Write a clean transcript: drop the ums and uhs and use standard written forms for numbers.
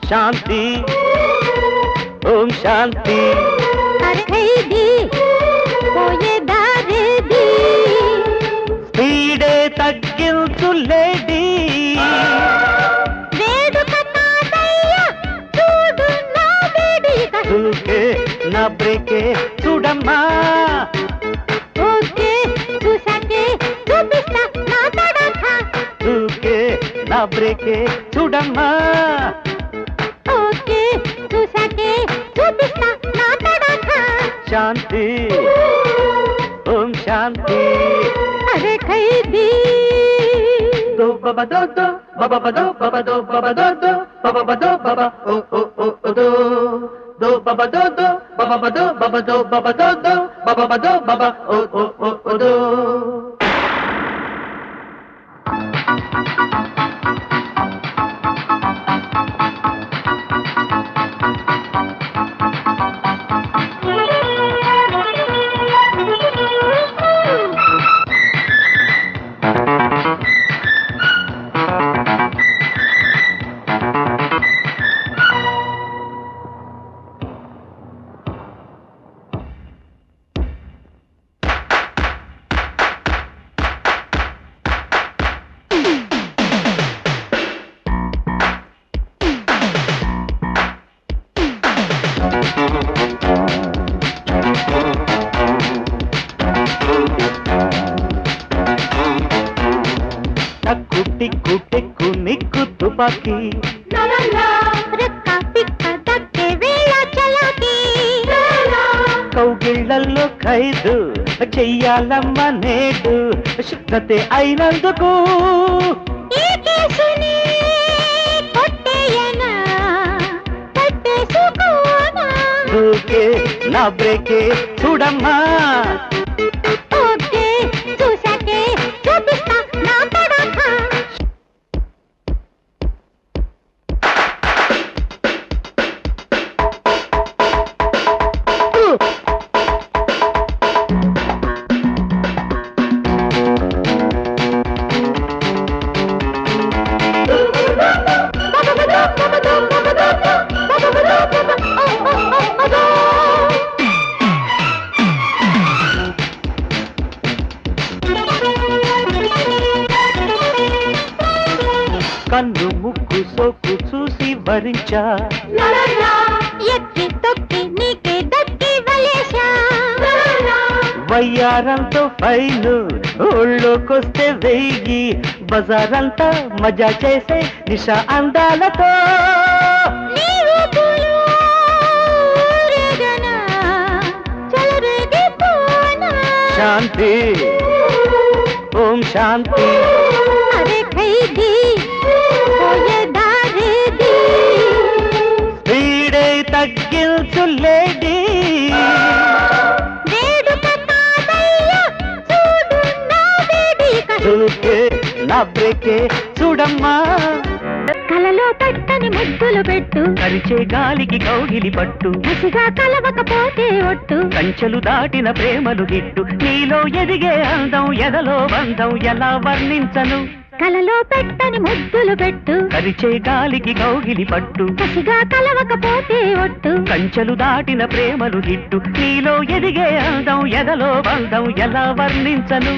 Shanti Om Shanti स्पीडे तग्गिल्तु lady तूके ना ब्रेके చూడమ్మా okay చూసాకే చూపిస్తా నా తడక తూకే నా బ్రేకే చూడమ్మా शांति ओम शांति अरे खैदी दो बाबा दो बाबा दो बाबा दो बाबा दो बाबा दो बाबा ओ ओ ओ दो बाबा दो बाबा दो बाबा दो बाबा दो बाबा दो बाबा ओ ओ दो टिक्कू टिक्कू निक्कू तुपाकी रक्का पिक्का दक्के वेला चलाकी కౌగిళ్ళల్లో ఖైదు చెయ్యాలమ్మ నేడు శుద్ధతే అయినందుకు ఈ కేసుని కొట్టేయనా పట్టేసుకోనా ఓకే నా బ్రేకే చూడమ్మా ఓకే చూసాకే చూపిస్తా నా తడక కన్ను ముక్కు సోకు చూసి భరించా ఎక్కి తొక్కి నీకే దక్కి వలేశా వయ్యారంతో ఫైను ఊళ్ళోకొస్తే వెయ్యి బజారంతా మజా చేసే నిషా అందాలతో శాంతి ఓం శాంతి अरे खैदी స్పీడే తగ్గించు లేడీ చూకే నా బ్రేకే చూడమ్మా కలలో పట్టని ముద్దులు పెట్టు కరిచే గాలికి కౌగిలి పట్టు కసిగా కలవకపోతే ఒట్టు కంచెలు దాటిన ప్రేమలు గిట్టు నీలో ఎదిగే అందం ఎదలో బంధం ఎలా వర్ణించను కలలో పెట్టని ముద్దులు పెట్టు కరిచే గాలికి కౌగిలి పట్టు కసిగా కలవకపోతే ఒట్టు కంచెలు దాటిన ప్రేమలు గిట్టు నీలో ఎదిగే అందం ఎదలో బంధం ఎలా వర్ణించను